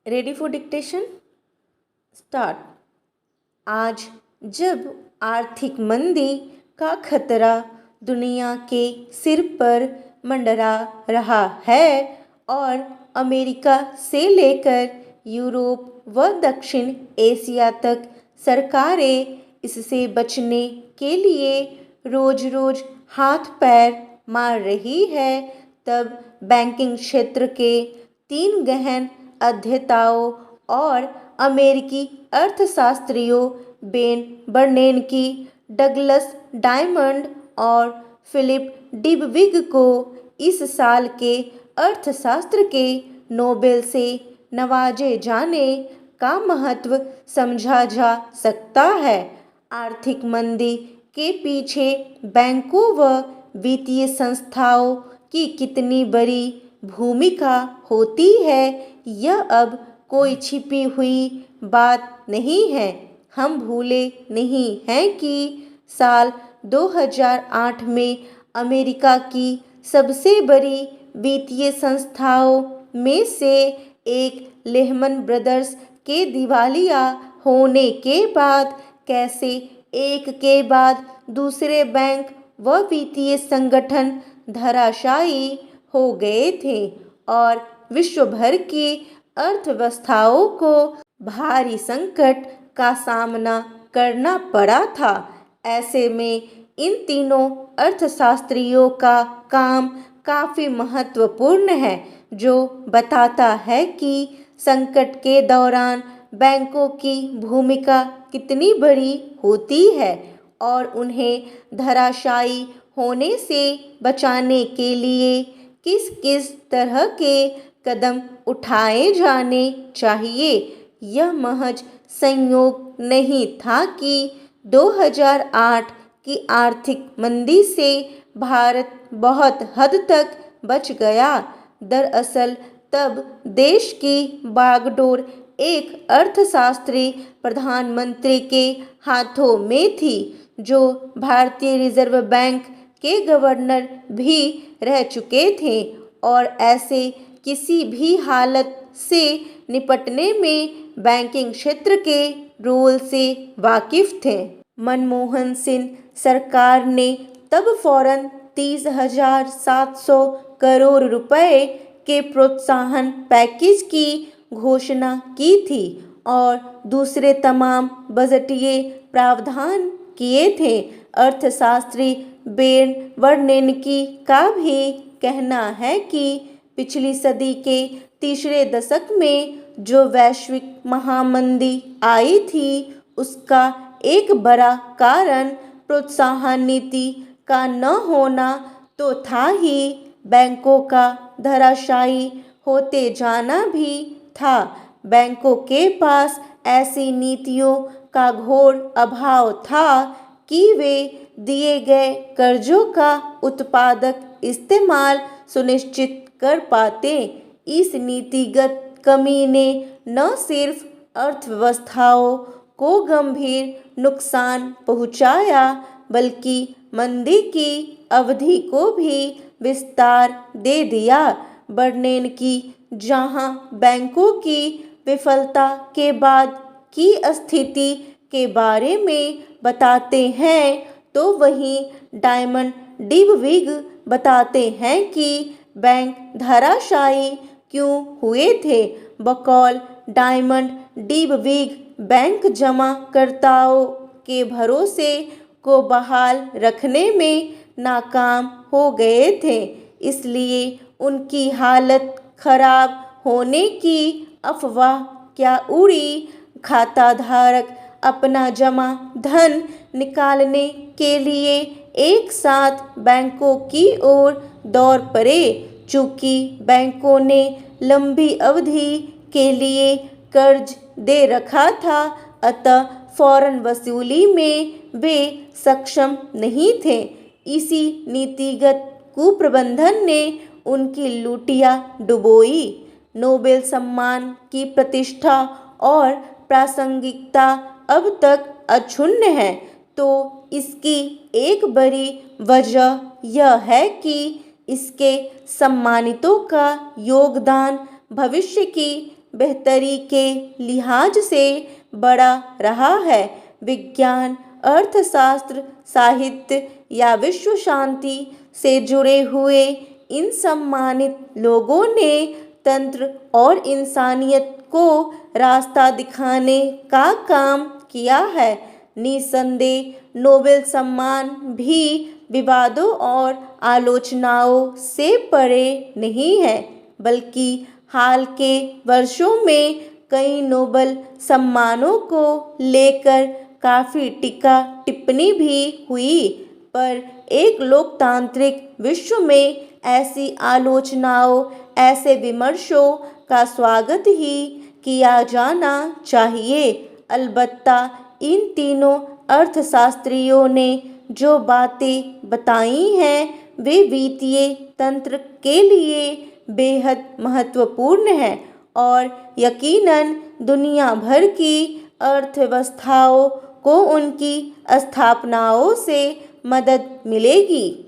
Ready for dictation start. आज जब आर्थिक मंदी का खतरा दुनिया के सिर पर मंडरा रहा है और अमेरिका से लेकर यूरोप व दक्षिण एशिया तक सरकारें इससे बचने के लिए रोज रोज हाथ पैर मार रही है, तब बैंकिंग क्षेत्र के 3 गहन अध्येताओं और अमेरिकी अर्थशास्त्रियों बेन बर्नेनकी, डगलस डायमंड और फिलिप डिबविग को इस साल के अर्थशास्त्र के नोबेल से नवाजे जाने का महत्व समझा जा सकता है। आर्थिक मंदी के पीछे बैंकों व वित्तीय संस्थाओं की कितनी बड़ी भूमिका होती है, यह अब कोई छिपी हुई बात नहीं है। हम भूले नहीं हैं कि साल 2008 में अमेरिका की सबसे बड़ी वित्तीय संस्थाओं में से एक लेहमन ब्रदर्स के दिवालिया होने के बाद कैसे एक के बाद दूसरे बैंक व वित्तीय संगठन धराशायी हो गए थे और विश्व भर की अर्थव्यवस्थाओं को भारी संकट का सामना करना पड़ा था। ऐसे में इन तीनों अर्थशास्त्रियों का काम काफ़ी महत्वपूर्ण है, जो बताता है कि संकट के दौरान बैंकों की भूमिका कितनी बड़ी होती है और उन्हें धराशायी होने से बचाने के लिए किस किस तरह के कदम उठाए जाने चाहिए। यह महज संयोग नहीं था कि 2008 की आर्थिक मंदी से भारत बहुत हद तक बच गया। दरअसल तब देश की बागडोर एक अर्थशास्त्री प्रधानमंत्री के हाथों में थी, जो भारतीय रिजर्व बैंक के गवर्नर भी रह चुके थे और ऐसे किसी भी हालत से निपटने में बैंकिंग क्षेत्र के रोल से वाकिफ थे। मनमोहन सिंह सरकार ने तब फौरन 30,700 करोड़ रुपए के प्रोत्साहन पैकेज की घोषणा की थी और दूसरे तमाम बजटीय प्रावधान किए थे। अर्थशास्त्री बेन बर्नेनकी का भी कहना है कि पिछली सदी के तीसरे दशक में जो वैश्विक महामंदी आई थी, उसका एक बड़ा कारण प्रोत्साहन नीति का न होना तो था ही, बैंकों का धराशायी होते जाना भी था। बैंकों के पास ऐसी नीतियों का घोर अभाव था कि वे दिए गए कर्जों का उत्पादक इस्तेमाल सुनिश्चित कर पाते। इस नीतिगत कमी ने न सिर्फ अर्थव्यवस्थाओं को गंभीर नुकसान पहुंचाया, बल्कि मंदी की अवधि को भी विस्तार दे दिया। बर्नेनकी जहां बैंकों की विफलता के बाद की स्थिति के बारे में बताते हैं, तो वहीं डायमंड डिबविग बताते हैं कि बैंक धराशायी क्यों हुए थे। बकौल डायमंड डिबविग, बैंक जमाकर्ताओं के भरोसे को बहाल रखने में नाकाम हो गए थे, इसलिए उनकी हालत खराब होने की अफवाह क्या उड़ी। खाताधारक अपना जमा धन निकालने के लिए एक साथ बैंकों की ओर दौड़ पड़े। चूंकि बैंकों ने लंबी अवधि के लिए कर्ज दे रखा था, अतः फौरन वसूली में वे सक्षम नहीं थे। इसी नीतिगत कुप्रबंधन ने उनकी लुटिया डुबोई। नोबेल सम्मान की प्रतिष्ठा और प्रासंगिकता अब तक अक्षुण्ण है, तो इसकी एक बड़ी वजह यह है कि इसके सम्मानितों का योगदान भविष्य की बेहतरी के लिहाज से बड़ा रहा है। विज्ञान, अर्थशास्त्र, साहित्य या विश्व शांति से जुड़े हुए इन सम्मानित लोगों ने तंत्र और इंसानियत को रास्ता दिखाने का काम किया है। निसंदेह नोबेल सम्मान भी विवादों और आलोचनाओं से परे नहीं है, बल्कि हाल के वर्षों में कई नोबेल सम्मानों को लेकर काफ़ी टीका टिप्पणी भी हुई। पर एक लोकतांत्रिक विश्व में ऐसी आलोचनाओं, ऐसे विमर्शों का स्वागत ही किया जाना चाहिए। अलबत्ता इन तीनों अर्थशास्त्रियों ने जो बातें बताई हैं वे वित्तीय तंत्र के लिए बेहद महत्वपूर्ण है और यकीनन दुनिया भर की अर्थव्यवस्थाओं को उनकी स्थापनाओं से मदद मिलेगी।